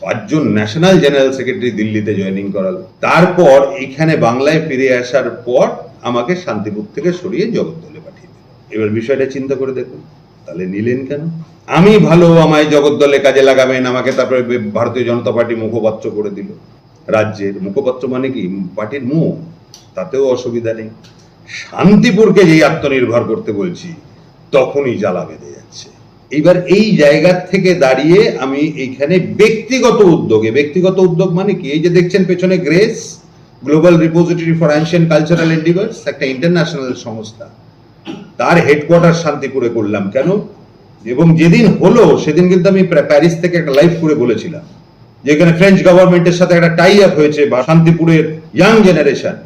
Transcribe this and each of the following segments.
5 জন national general secretary দিল্লিতে joining করালো। তারপর এখানে বাংলায় ফিরে আসার পর আমাকে শান্তিপুর থেকে সরিয়ে জগদ্দলে পাঠিয়ে দিল। এবার বিষয়টা চিন্তা করে দেখুন, তাহলে নিলেন কেন? আমি ভালো, আমায় জগদ্দলে কাজে লাগাবেন, আমাকে তারপরে ভারতীয় জনতা পার্টি মুখপাত্র করে দিল। রাজ্যের মুখপাত্র মানে কি, পার্টির মুখ, তাতেও অসুবিধা নেই। শান্তিপুরকে যেই আত্মনির্ভর করতে বলছি তখনই জ্বালা বেঁধে যাচ্ছে। এইবার এই জায়গা থেকে দাঁড়িয়ে আমি এইখানে ব্যক্তিগত উদ্যোগ মানে কি, এই যে দেখছেন পেছনে grace global repository for ancient cultural endeavours, একটা ইন্টারন্যাশনাল সংস্থা, তার হেডকোয়ার্টার শান্তিপুরে করলাম। কেন? এবং যেদিন হলো সেদিন কিন্তু আমি প্যারিস থেকে একটা লাইভ করে বলেছিলাম যেখানে ফ্রেঞ্চ গভর্নমেন্টের সাথে একটা টাই আপ হয়েছে, বা শান্তিপুরের ইয়াং জেনারেশন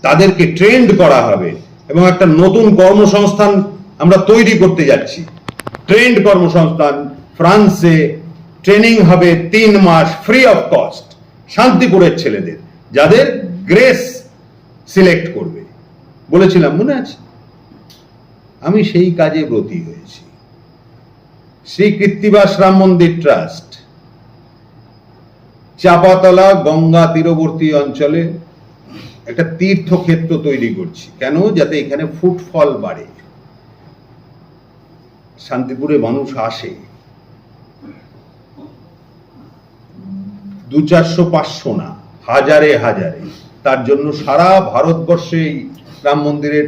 তাদেরকে ট্রেন্ড করা হবে এবং একটা নতুন কর্মসংস্থান আমরা তৈরি করতে যাচ্ছি। ট্রেন্ড কর্মসংস্থান, ফ্রান্সে ট্রেনিং হবে 3 মাস ফ্রি অফ কস্ট শান্তিপুরের ছেলেদের, যাদের গ্রেস সিলেক্ট করবে বলেছিলাম, মনে আছে? আমি সেই কাজে ব্রতী হয়েছি। শ্রী কৃত্তিবাস রাম মন্দির ট্রাস্ট চাপাতলা গঙ্গা তীরবর্তী অঞ্চলে একটা তীর্থক্ষেত্র তৈরি করছি। কেন? যাতে এখানে ফুটফল বাড়ে, শান্তিপুরে মানুষ আসে, 200-400 না, হাজারে হাজারে। তার জন্য সারা ভারতবর্ষে এই রাম মন্দিরের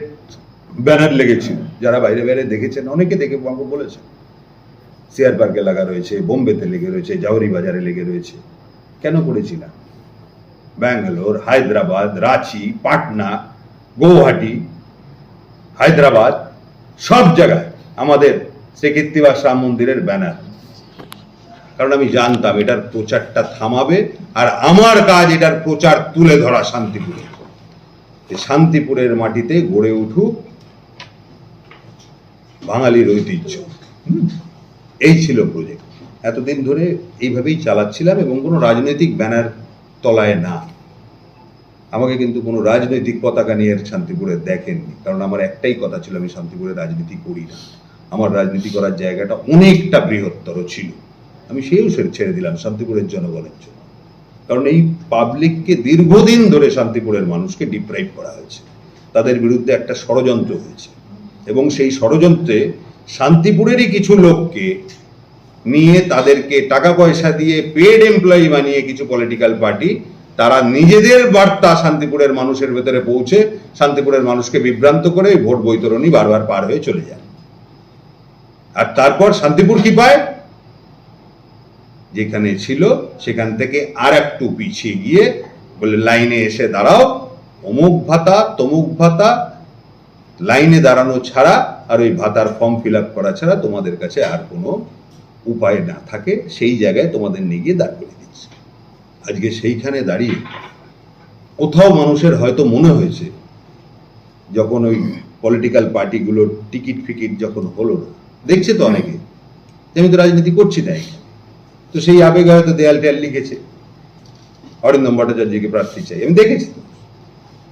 ব্যানার লেগেছিল। যারা বাইরে বাইরে দেখেছেন, অনেকে দেখে আমাকে বলেছেন, সিআর পার্কে লাগা রয়েছে, বোম্বেতে লেগে রয়েছে, জাওরি বাজারে লেগে রয়েছে। কেন করেছিলাম? ব্যাঙ্গালোর, হায়দ্রাবাদ, রাঁচি, পাটনা, গৌহাটি, হায়দ্রাবাদ, সব জায়গায় আমাদের শ্রী কৃত্তিবাস রাম মন্দিরের ব্যানার। কারণ আমি জানতাম এটার প্রচারটা থামাবে, আর আমার কাজ এটার প্রচার তুলে ধরা শান্তিপুরে। শান্তিপুরের মাটিতে গড়ে উঠুক বাঙালির ঐতিহ্য। এই ছিল প্রজেক্ট। এতদিন ধরে এইভাবেই চালাচ্ছিলাম, এবং কোনো রাজনৈতিক ব্যানার তলায় না। আমাকে কিন্তু কোনো রাজনৈতিক পতাকা নিয়ে শান্তিপুরে দেখেননি, কারণ আমার একটাই কথা ছিল, আমি শান্তিপুরে রাজনীতি করি না। আমার রাজনীতি করার জায়গাটা অনেকটা বৃহত্তর ছিল। আমি সেও ছেড়ে দিলাম শান্তিপুরের জনগণের জন্য। কারণ এই পাবলিককে দীর্ঘদিন ধরে শান্তিপুরের মানুষকে ডিপ্রাইভ করা হয়েছে, তাদের বিরুদ্ধে একটা ষড়যন্ত্র হয়েছে, এবং সেই ষড়যন্ত্রে শান্তিপুরেরই কিছু লোককে নিয়ে তাদেরকে টাকা পয়সা দিয়ে পেড এমপ্লয়ি বানিয়ে কিছু পলিটিক্যাল পার্টি, তারা নিজেদের বার্তা শান্তিপুরের মানুষের ভেতরে পৌঁছে শান্তিপুরের মানুষকে বিভ্রান্ত করে ভোট বৈতরণী বারবার পার হয়ে চলে যায়। আর তারপর শান্তিপুর কি পায়? যেখানে ছিল সেখান থেকে আর একটু পিছিয়ে গিয়ে বলে, লাইনে এসে দাঁড়াও, অমুক ভাতা তমুক ভাতা, লাইনে দাঁড়ানো ছাড়া আর ওই ভাতার ফর্ম ফিল আপ করা ছাড়া তোমাদের কাছে আর কোনো উপায় না থাকে, সেই জায়গায় তোমাদের নিয়ে গিয়ে দাঁড় করে দিচ্ছে। আজকে সেইখানে দাঁড়িয়ে কোথাও মানুষের হয়তো মনে হয়েছে, যখন ওই পলিটিক্যাল পার্টিগুলোর টিকিট ফিকিট যখন হলো না, দেখছে তো অনেকে যে আমি তো রাজনীতি করছি না, তো সেই আবেগে হয়তো দেয়াল টেয়াল লিখেছে, অরিন্দম ভট্টাচার্যকে প্রার্থী চাই। আমি দেখেছি তো,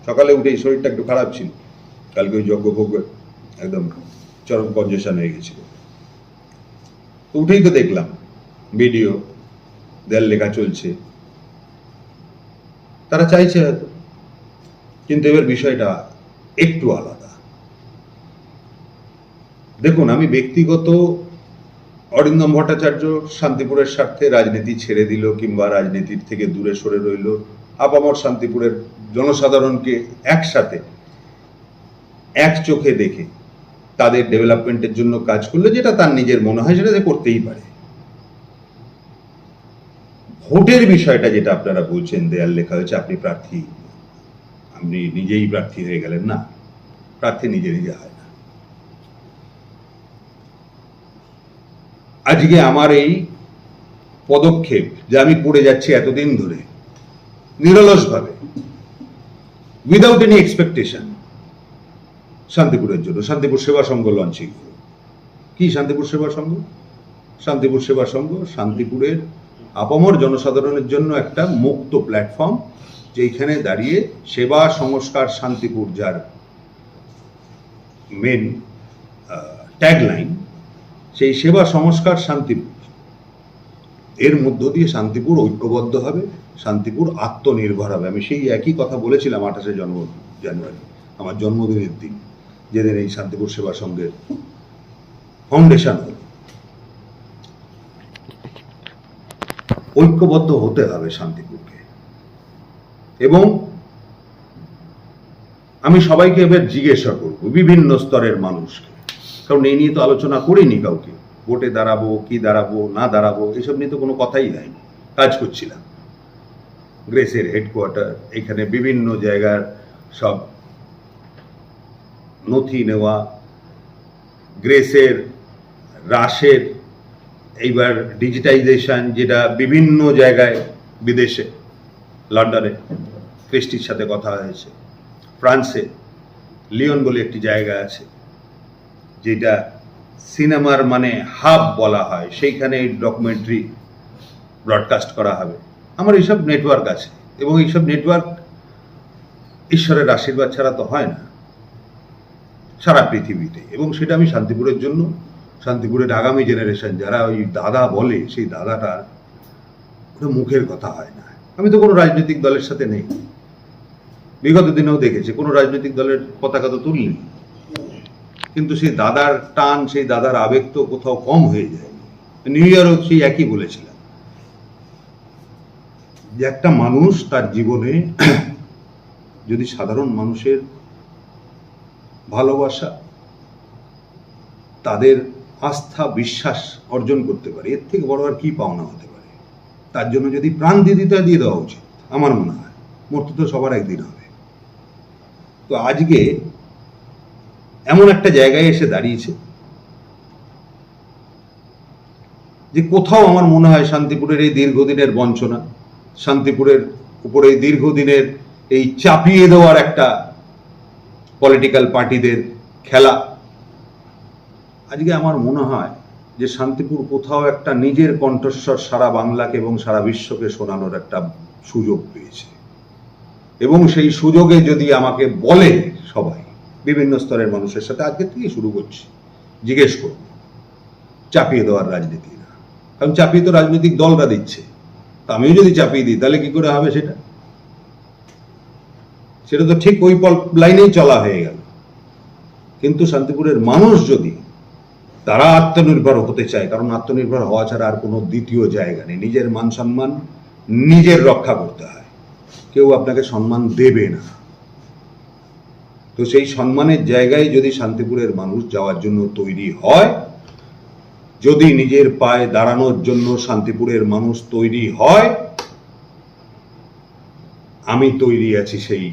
সকালে উঠেই শরীরটা একটু খারাপ ছিল, কালকে ওই যজ্ঞ ভোগ একদম চরম কনজেশন হয়ে গেছিল, উঠেই তো দেখলাম ভিডিও, দেয়াল লেখা চলছে। তারা চাইছে হয়তো, কিন্তু এবার বিষয়টা একটু আলাদা। দেখুন, আমি ব্যক্তিগত অরিন্দম ভট্টাচার্য শান্তিপুরের স্বার্থে রাজনীতি ছেড়ে দিল কিংবা রাজনীতির থেকে দূরে সরে রইল, আপামর শান্তিপুরের জনসাধারণকে একসাথে এক চোখে দেখে তাদের ডেভেলপমেন্টের জন্য কাজ করলে, যেটা তার নিজের মনে হয় সেটা করতেই পারে। ভোটের বিষয়টা যেটা আপনারা বলছেন, দেয়াল লেখা হয়েছে, আপনি প্রার্থী, আপনি নিজেই প্রার্থী হয়ে গেলেন, না, প্রার্থী নিজে নিজে হয় না। আজকে আমার এই পদক্ষেপ যে আমি করে যাচ্ছি এতদিন ধরে নিরলসভাবে, উইদাউট এনি এক্সপেকটেশন, শান্তিপুরের জন্য, শান্তিপুর সেবা সংঘ লঞ্চিং। কি শান্তিপুর সেবা সংঘ? শান্তিপুর সেবা সংঘ শান্তিপুরের আপামর জনসাধারণের জন্য একটা মুক্ত প্ল্যাটফর্ম, যেখানে দাঁড়িয়ে সেবা সংস্কার শান্তিপুর, যার মেন ট্যাগলাইন, সেই সেবা সংস্কার শান্তিপুর, এর মধ্য দিয়ে শান্তিপুর ঐক্যবদ্ধ হবে, শান্তিপুর আত্মনির্ভর হবে। আমি সেই একই কথা বলেছিলাম 28শে জানুয়ারি, আমার জন্মদিনের দিন, যেদিন এই শান্তিপুর সেবা সংঘের ফাউন্ডেশন হল। ঐক্যবদ্ধ হতে হবে শান্তিপুরকে। এবং আমি সবাইকে এবার জিজ্ঞাসা করব, বিভিন্ন স্তরের মানুষকে, কারণ এই নিয়ে তো আলোচনা করিনি কাউকে, ভোটে দাঁড়াবো কি দাঁড়াবো না দাঁড়াবো এসব নিয়ে তো কোনো কথাই নাই, কাজ করছিলাম। গ্রেসের হেডকোয়ার্টার, এখানে বিভিন্ন জায়গার সব নথি নেওয়া, গ্রেসের, রাশের, এইবার ডিজিটাইজেশন, যেটা বিভিন্ন জায়গায় বিদেশে, লন্ডনে ক্রিস্টির সাথে কথা হয়েছে, ফ্রান্সে লিওন বলে একটি জায়গা আছে যেটা সিনেমার মানে হাব বলা হয়, সেইখানে ডকুমেন্টারি ব্রডকাস্ট করা হবে। আমার এইসব নেটওয়ার্ক আছে, এবং এইসব নেটওয়ার্ক ঈশ্বরের আশীর্বাদ ছাড়া তো হয় না সারা পৃথিবীতে। এবং সেটা আমি শান্তিপুরের জন্য, শান্তিপুরের আগামী জেনারেশন যারা ওই দাদা বলে, সেই দাদাটা ওটা মুখের কথা হয় না। আমি তো কোনো রাজনৈতিক দলের সাথে নেই, বিগত দিনেও দেখেছি কোনো রাজনৈতিক দলের পতাকা তো তুলনি, কিন্তু সেই দাদার টান, সেই দাদার আবেগ তো কোথাও কম হয়ে যায়। নিউ ইয়ারও সেই একই বলেছিলাম যে একটা মানুষ তার জীবনে যদি সাধারণ মানুষের ভালোবাসা, তাদের আস্থা বিশ্বাস অর্জন করতে পারে, এর থেকে বড় আর কি পাওনা হতে পারে। তার জন্য যদি প্রাণ দিয়ে দেওয়া উচিত আমার মনে হয়। মরতে তো সবার একদিন হবে। তো আজকে এমন একটা জায়গায় এসে দাঁড়িয়েছে যে কোথাও আমার মনে হয় শান্তিপুরের এই দীর্ঘদিনের বঞ্চনা, শান্তিপুরের উপরে এই দীর্ঘদিনের এই চাপিয়ে দেওয়ার একটা পলিটিক্যাল পার্টিদের খেলা, আজকে আমার মনে হয় যে শান্তিপুর কোথাও একটা নিজের কণ্ঠস্বর সারা বাংলাকে এবং সারা বিশ্বকে শোনানোর একটা সুযোগ পেয়েছে। এবং সেই সুযোগে যদি আমাকে বলে সবাই, বিভিন্ন স্তরের মানুষের সাথে আজকে থেকে শুরু করছি, জিজ্ঞেস করব চাপিয়ে দেওয়ার রাজনীতি না, কারণ চাপিয়ে তো রাজনৈতিক দলরা দিচ্ছে, তা আমিও যদি চাপিয়ে দিই তাহলে কি করে হবে? সেটা তো ঠিক ওই লাইনেই চলা হয়ে গেল। কিন্তু শান্তিপুরের মানুষ যদি তারা আত্মনির্ভর হতে চায়, কারণ আত্মনির্ভর হওয়া ছাড়া আর কোনো দ্বিতীয় জায়গা নেই। নিজের মান সম্মান নিজের রক্ষা করতে হয়, কেউ আপনাকে সম্মান দেবে না। তো সেই সম্মানের জায়গায় যদি শান্তিপুরের মানুষ যাওয়ার জন্য তৈরি হয়, যদি নিজের পায়ে দাঁড়ানোর জন্য শান্তিপুরের মানুষ তৈরি হয়, আমি তৈরি আছি সেই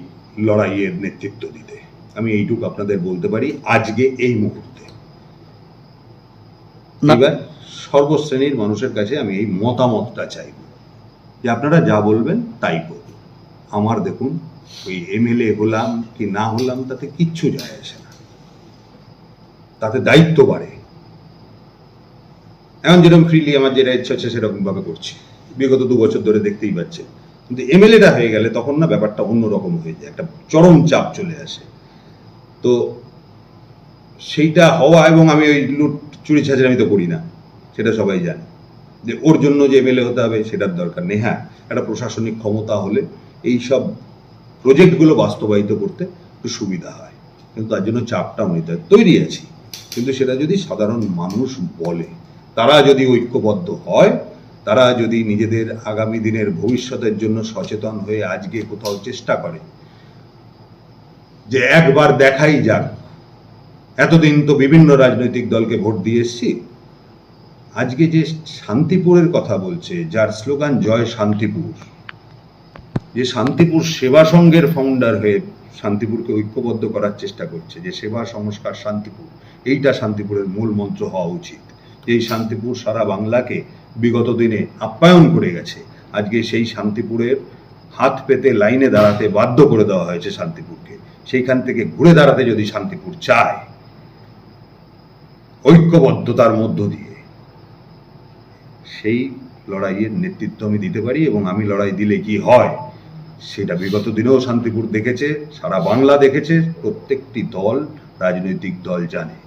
লড়াইয়ের নেতৃত্ব দিতে। আমি এইটুকু আপনাদের বলতে পারি আজকে এই মুহূর্তে। এবার সর্বশ্রেণীর মানুষের কাছে আমি এই মতামতটা চাইব যে আপনারা যা বলবেন তাই করুন। আমার দেখুন ওই এমএলএ হলাম কি না হলাম তাতে কিচ্ছু যায় আসে না, তাতে দায়িত্ব বাড়ে। এখন যেরকম ফ্রিলি আমার যেটা ইচ্ছা হচ্ছে সেরকম ভাবে করছি, বিগত 2 বছর ধরে দেখতেই পাচ্ছেন। কিন্তু এমএলএটা হয়ে গেলে তখন না ব্যাপারটা অন্যরকম হয়ে যায়, একটা চরম চাপ চলে আসে। তো সেইটা হওয়া, এবং আমি ওই লুট চুরি ছাঁচের আমি তো করি না, সেটা সবাই জানে, যে ওর জন্য যে এমএলএ হতে হবে সেটার দরকার নেই। হ্যাঁ, একটা প্রশাসনিক ক্ষমতা হলে এই সব প্রজেক্টগুলো বাস্তবায়িত করতে একটু সুবিধা হয়, কিন্তু তার জন্য চাপটাও নিতে তৈরি আছি। কিন্তু সেটা যদি সাধারণ মানুষ বলে, তারা যদি ঐক্যবদ্ধ হয়, তারা যদি নিজেদের আগামী দিনের ভবিষ্যতের জন্য সচেতন হয়ে আজকে কোথাও চেষ্টা করে যে একবার দেখাই যাক, এতদিন তো বিভিন্ন রাজনৈতিক দলকে ভোট দিয়ে এসছি, আজকে যে শান্তিপুরের কথা বলছে, যার স্লোগান জয় শান্তিপুর, যে শান্তিপুর সেবা সংঘের ফাউন্ডার হয়ে শান্তিপুরকে ঐক্যবদ্ধ করার চেষ্টা করছে, যে সেবা সংস্কার শান্তিপুর, এইটা শান্তিপুরের মূল মন্ত্র হওয়া উচিত। এই শান্তিপুর সারা বাংলাকে বিগত দিনে আপ্যায়ন করে গেছে, আজকে সেই শান্তিপুরের হাত পেতে লাইনে দাঁড়াতে বাধ্য করে দেওয়া হয়েছে শান্তিপুরকে। সেইখান থেকে ঘুরে দাঁড়াতে যদি শান্তিপুর চায় ঐক্যবদ্ধতার মধ্য দিয়ে, সেই লড়াইয়ের নেতৃত্ব আমি দিতে পারি। এবং আমি লড়াই দিলে কি হয় সেটা বিগত দিনেও শান্তিপুর দেখেছে, সারা বাংলা দেখেছে, প্রত্যেকটি দল, রাজনৈতিক দল জানে।